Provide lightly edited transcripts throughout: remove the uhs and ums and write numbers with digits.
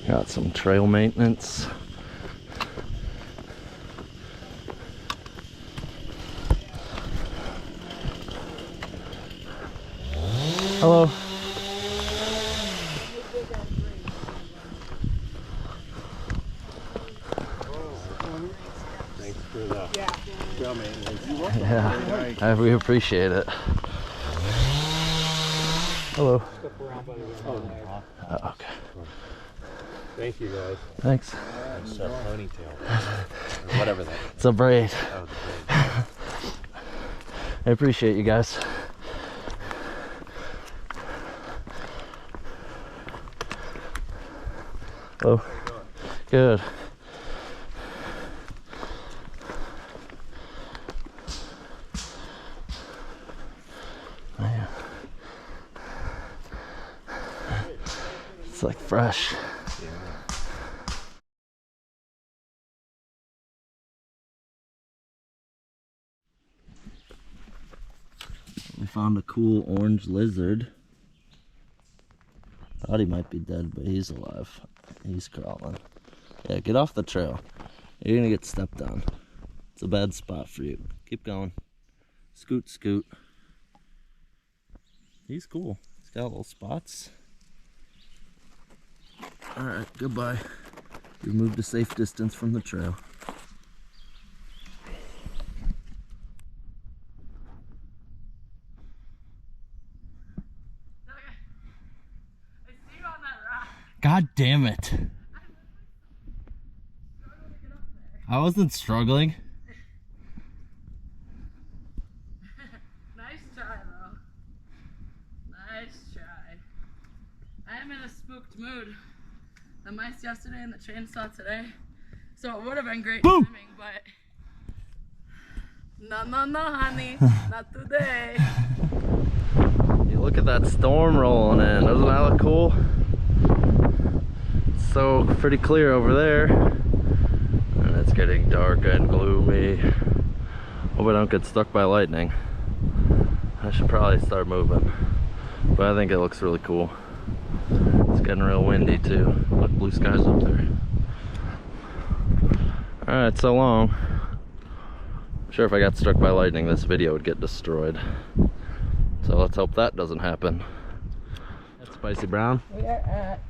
Got some trail maintenance. Hello. Thanks for the trail maintenance. Yeah, we appreciate it. Hello. Oh, okay. Thank you guys. Thanks. It's a ponytail. Or whatever that is. It's a braid. Oh, it's a braid. I appreciate you guys. Hello. Good. Man. It's like fresh. We found a cool orange lizard. Thought he might be dead, but he's alive. He's crawling. Yeah, get off the trail. You're gonna get stepped on. It's a bad spot for you. Keep going. Scoot, scoot. He's cool. He's got little spots. Alright, goodbye. You moved a safe distance from the trail. God damn it. I wasn't struggling. Nice try, though. Nice try. I am in a spooked mood. The mice yesterday and the chainsaw today. So it would have been great timing, but... No, honey. Not today. You look at that storm rolling in. Doesn't that look cool? It's so pretty clear over there. And it's getting dark and gloomy. Hope I don't get struck by lightning. I should probably start moving. But I think it looks really cool. It's getting real windy too. Look, blue skies up there. Alright, so long. I'm sure if I got struck by lightning, this video would get destroyed. So let's hope that doesn't happen. That's Spicy Brown. We are at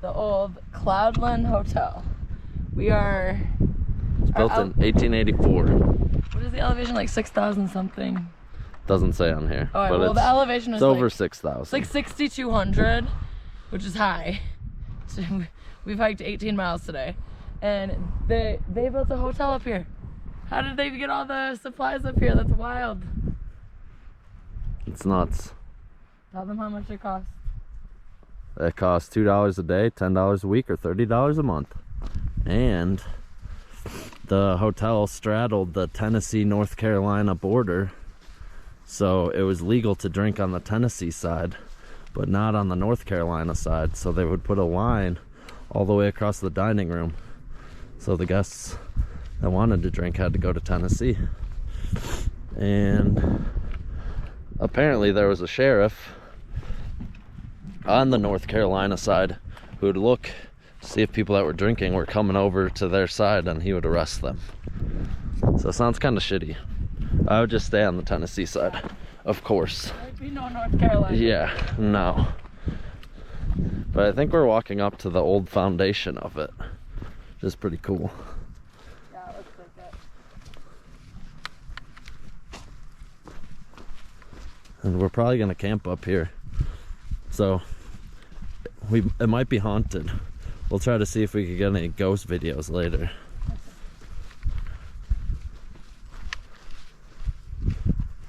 the old Cloudland Hotel. We are... It's built in 1884. What is the elevation, like 6,000 something? Doesn't say on here. Oh, but well, the elevation is it's over like, 6,000. it's like 6,200, which is high. So we've hiked 18 miles today. And they built a hotel up here. How did they get all the supplies up here? That's wild. It's nuts. Tell them how much it costs. It costs $2 a day, $10 a week, or $30 a month. And the hotel straddled the Tennessee-North Carolina border. So it was legal to drink on the Tennessee side, but not on the North Carolina side. So they would put a line all the way across the dining room. So the guests that wanted to drink had to go to Tennessee. And apparently there was a sheriff on the North Carolina side who would look, see if people that were drinking were coming over to their side, and he would arrest them. So it sounds kind of shitty. I would just stay on the Tennessee side, of course. There'd be no North Carolina. Yeah, no. But I think we're walking up to the old foundation of it, which is pretty cool. Yeah, it looks like that. And we're probably gonna camp up here. So it might be haunted. We'll try to see if we can get any ghost videos later.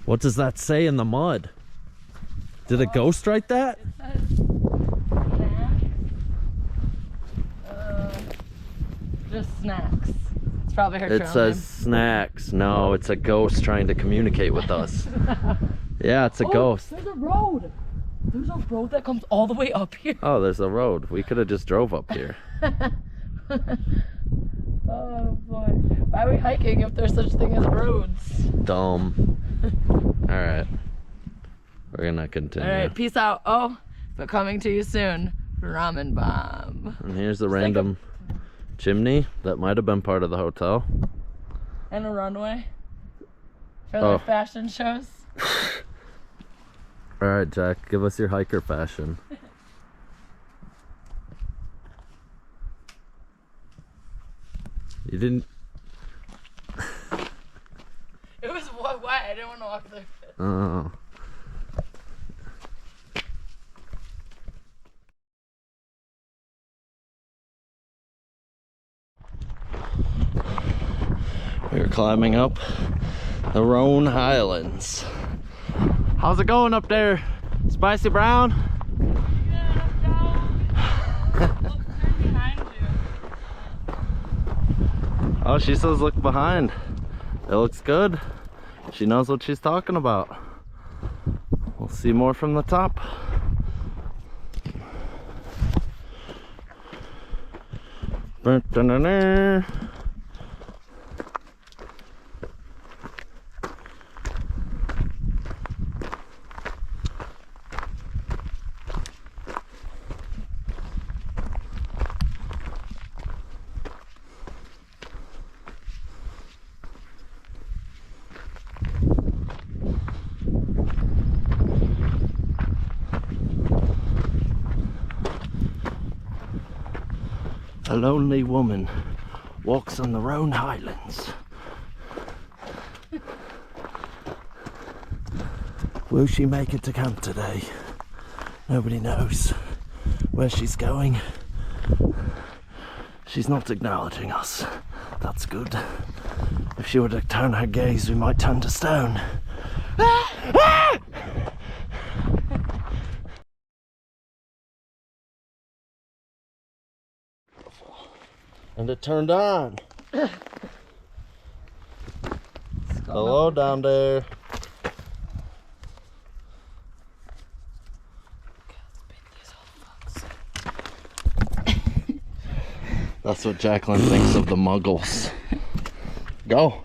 What does that say in the mud? Did a ghost write that? It says snacks. Just snacks. It's probably her It trail says name. snacks. No, it's a ghost trying to communicate with us. Yeah, it's a ghost. There's a road. There's a road that comes all the way up here. Oh, there's a road. We could have just drove up here. Oh boy. Why are we hiking if there's such thing as roads? Dumb. Alright. We're gonna continue. Alright, peace out. Oh, but coming to you soon. Ramen bomb. And here's the random chimney that might have been part of the hotel. And a runway for their fashion shows. All right, Jack, give us your hiker fashion. You didn't. It was wet. I didn't want to walk there. Oh. We're climbing up the Roan Highlands. How's it going up there, Spicy Brown? Oh, she says look behind. It looks good. She knows what she's talking about. We'll see more from the top. A lonely woman walks on the Roan Highlands. Will she make it to camp today? Nobody knows where she's going. She's not acknowledging us. That's good. If she were to turn her gaze, we might turn to stone. And it turned on. Hello down there. That's what Jacqueline thinks of the muggles. Go.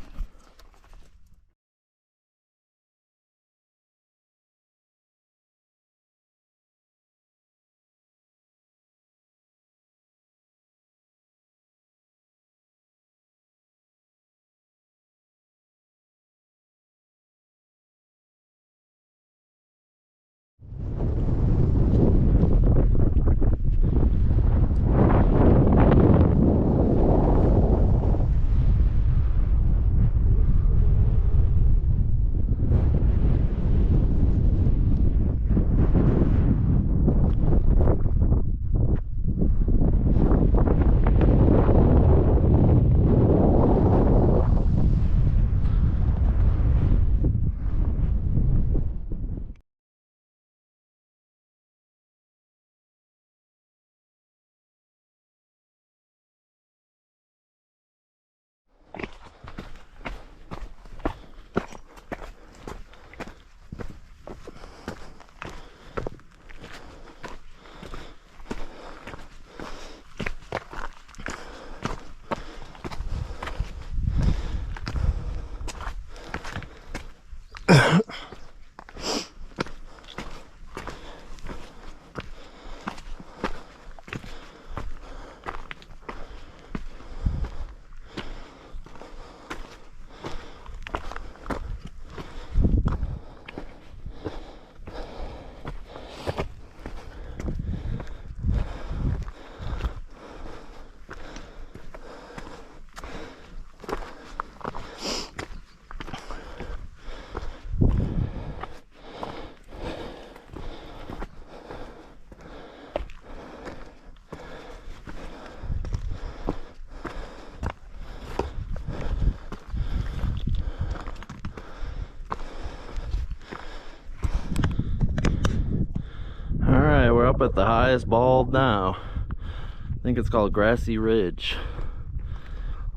We're up at the highest bald now. I think it's called Grassy Ridge.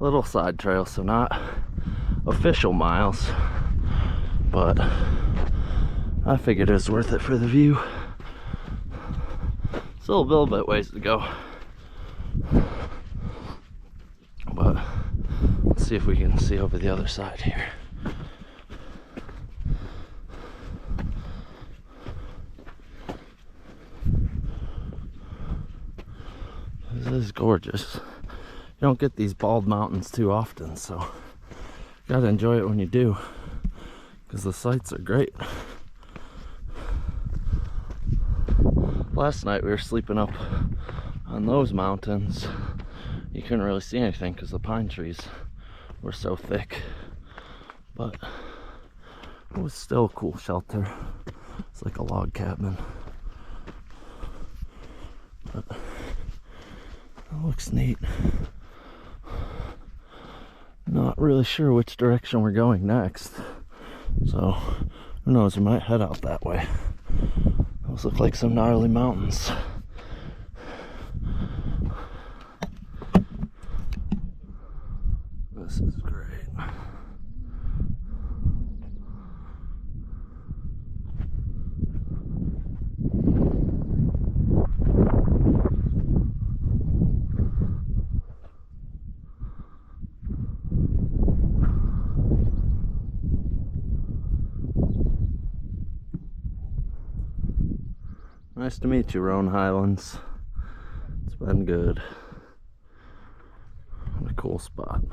Little side trail, so not official miles, but I figured it was worth it for the view. Still a little bit ways to go, but let's see if we can see over the other side here. This is gorgeous. You don't get these bald mountains too often, so you gotta enjoy it when you do, because the sights are great. Last night we were sleeping up on those mountains. You couldn't really see anything because the pine trees were so thick, but it was still a cool shelter. It's like a log cabin, but it looks neat. Not really sure which direction we're going next, so who knows, we might head out that way. Those look like some gnarly mountains. This is great. Nice to meet you, Roan, Highlands. It's been good. What a cool spot. I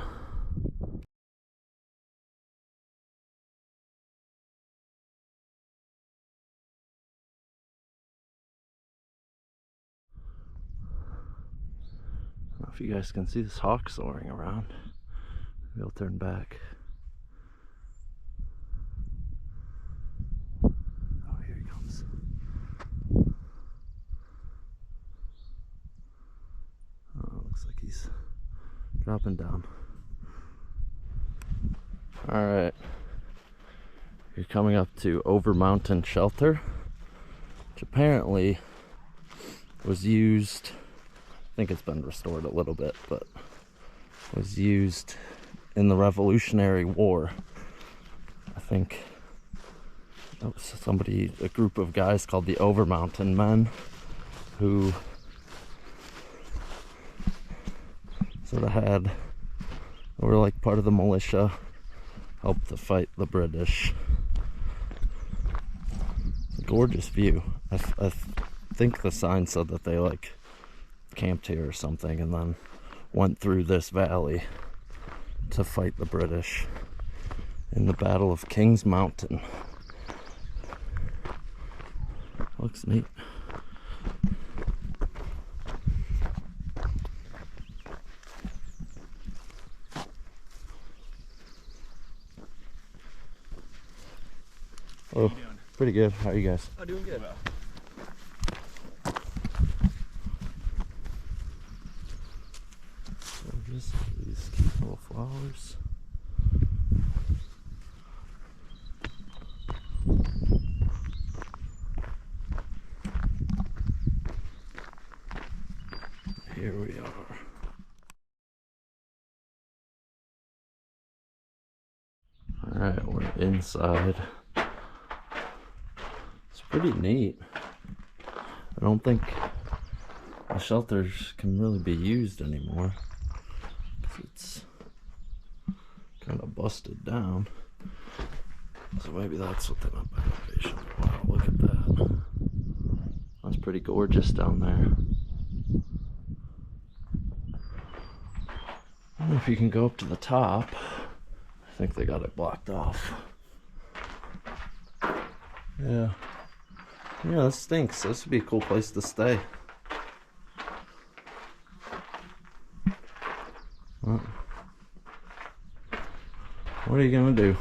don't know if you guys can see this hawk soaring around. Maybe I'll turn back. Oh, here he comes. Oh, looks like he's dropping down. Alright. You're coming up to Over Mountain Shelter, which apparently was used, I think it's been restored a little bit, but was used in the Revolutionary War. I think that was somebody, a group of guys called the Over Mountain Men, who sort of had, were like part of the militia, helped to fight the British. It's a gorgeous view. I think the sign said that they like camped here or something and then went through this valley to fight the British in the Battle of Kings Mountain. Looks neat. Oh, pretty good. How are you guys? Oh, doing good. Just these cute little flowers. Here we are. Alright, we're inside. It's pretty neat. I don't think the shelters can really be used anymore. It's kind of busted down, so maybe that's what they meant by elevation. Wow, look at that. That's pretty gorgeous down there. I don't know if you can go up to the top. I think they got it blocked off. Yeah, this stinks. This would be a cool place to stay. Well, what are you gonna do?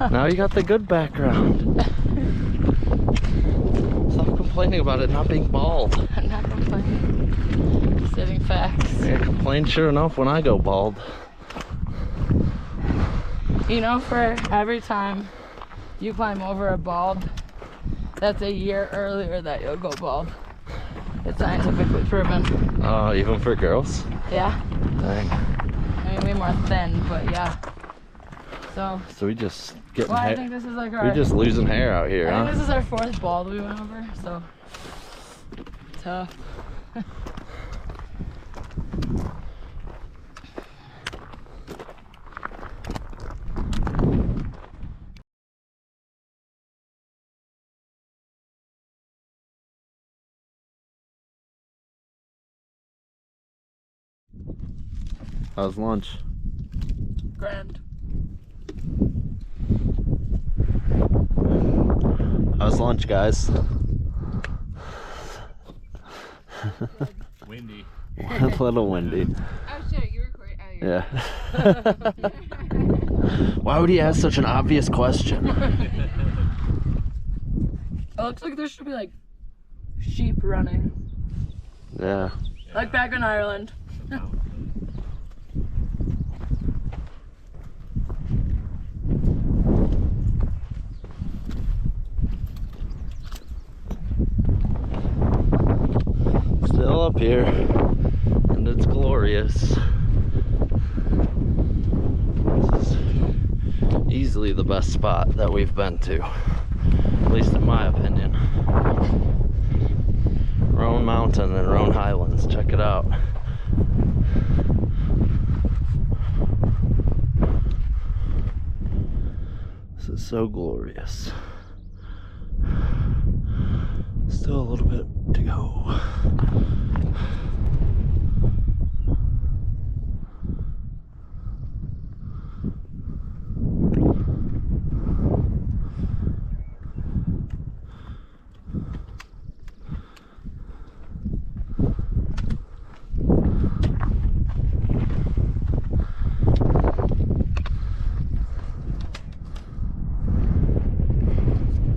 Now you got the good background. Stop complaining about it not being bald. I'm not complaining. Stating facts. Yeah, complain sure enough when I go bald. You know, for every time you climb over a bald, that's a year earlier that you'll go bald. It's scientifically proven. Oh, even for girls? Yeah. Dang. I mean, way more thin, but yeah. So we just getting well, I hair. think this is like our. We're just losing hair out here, I huh? think this is our 4th bald we went over. So tough. How's lunch? Grand. How's lunch, guys? Windy. A little windy. Oh shit, you recording? Oh, you're Yeah. Why would he ask such an obvious question? It looks like there should be like sheep running, Yeah. like back in Ireland. Still up here, and it's glorious. This is easily the best spot that we've been to, at least in my opinion. Roan Mountain and Roan Highlands, check it out. This is so glorious. Still a little bit to go.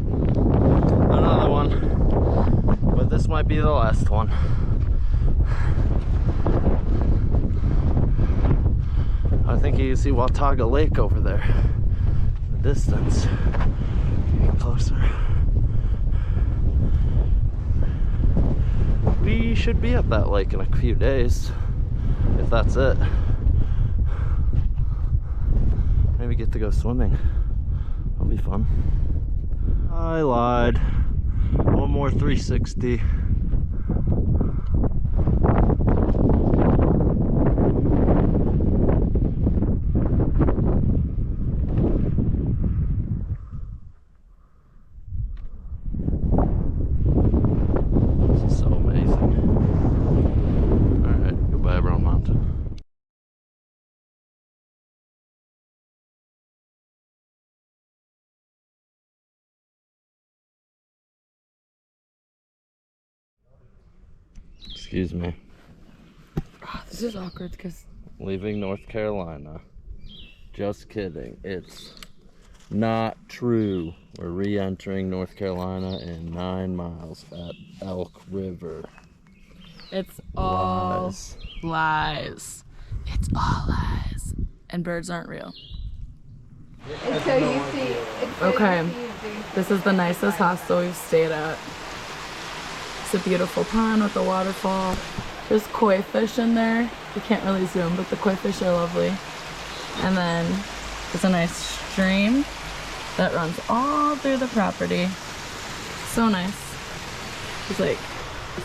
Another one, but this might be the last one. I think you can see Watauga Lake over there in the distance. Getting closer. We should be at that lake in a few days, if that's it. Maybe get to go swimming. That'll be fun. I lied. One more 360. This is so amazing. Alright, goodbye, Roan Mountain. Excuse me. This is awkward because Leaving North Carolina. Just kidding. It's not true. We're re-entering North Carolina in 9 miles at Elk River. it's all Lies. lies. It's all lies. And birds aren't real. It's so easy. It's so Okay. easy. This is the nicest hostel we've stayed at. It's a beautiful pond with a waterfall. There's koi fish in there. You can't really zoom, but the koi fish are lovely. And then there's a nice stream that runs all through the property. So nice. It's like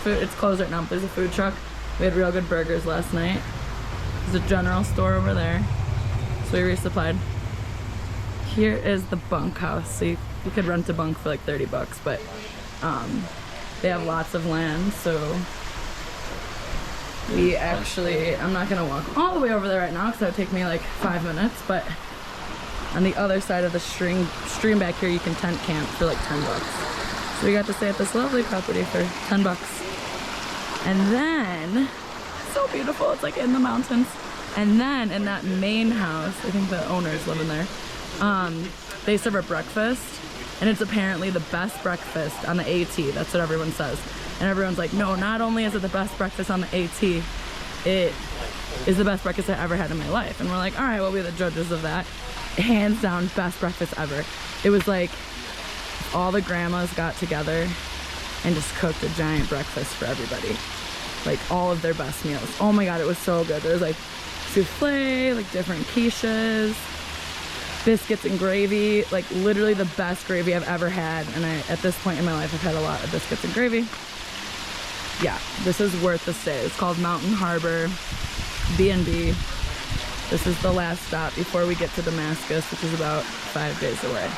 food. It's closed right now, but there's a food truck. We had real good burgers last night. There's a general store over there, so we resupplied. Here is the bunkhouse. So you could rent a bunk for like $30, but they have lots of land, so we actually, I'm not gonna walk all the way over there right now because that would take me like 5 minutes, but on the other side of the stream back here, you can tent camp for like $10. So we got to stay at this lovely property for $10. And then, so beautiful, it's like in the mountains. And then in that main house, I think the owners live in there, they serve a breakfast, and it's apparently the best breakfast on the AT. That's what everyone says. And everyone's like, no, not only is it the best breakfast on the AT, it is the best breakfast I ever had in my life. And we're like, all right, we'll be the judges of that. Hands down, best breakfast ever. It was like all the grandmas got together and just cooked a giant breakfast for everybody. Like all of their best meals. Oh my God, it was so good. There was like souffle, like different quiches. biscuits and gravy, like literally the best gravy I've ever had. And at this point in my life, I've had a lot of biscuits and gravy. Yeah, this is worth the stay. It's called Mountain Harbor B&B. This is the last stop before we get to Damascus, which is about 5 days away.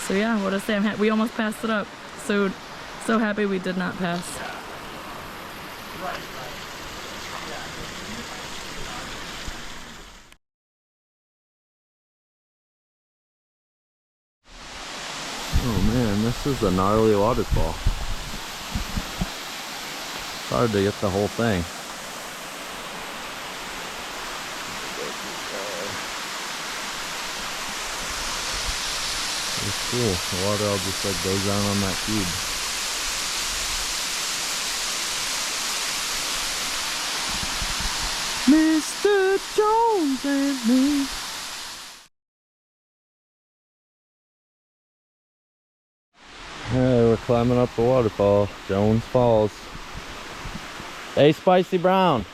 So yeah, what a stay. We almost passed it up. So happy we did not pass. Oh man, this is a gnarly waterfall. It's hard to get the whole thing. It's cool. The water all just like goes down on that cube. Mr. Jones and me. Alright, we're climbing up the waterfall, Jones Falls. Hey, Spicy Brown.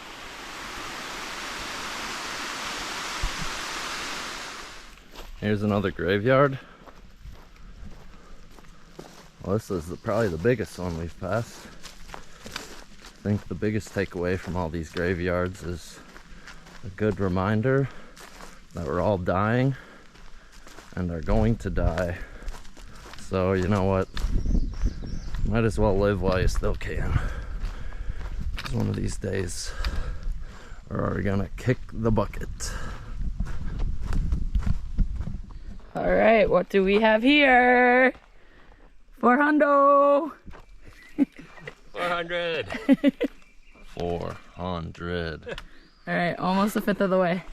Here's another graveyard. Well, this is probably the biggest one we've passed. I think the biggest takeaway from all these graveyards is a good reminder that we're all dying and are going to die. So, you know what? Might as well live while you still can. It's one of these days, or are we gonna kick the bucket? All right, what do we have here? 400. 400. 400. All right, almost a fifth of the way.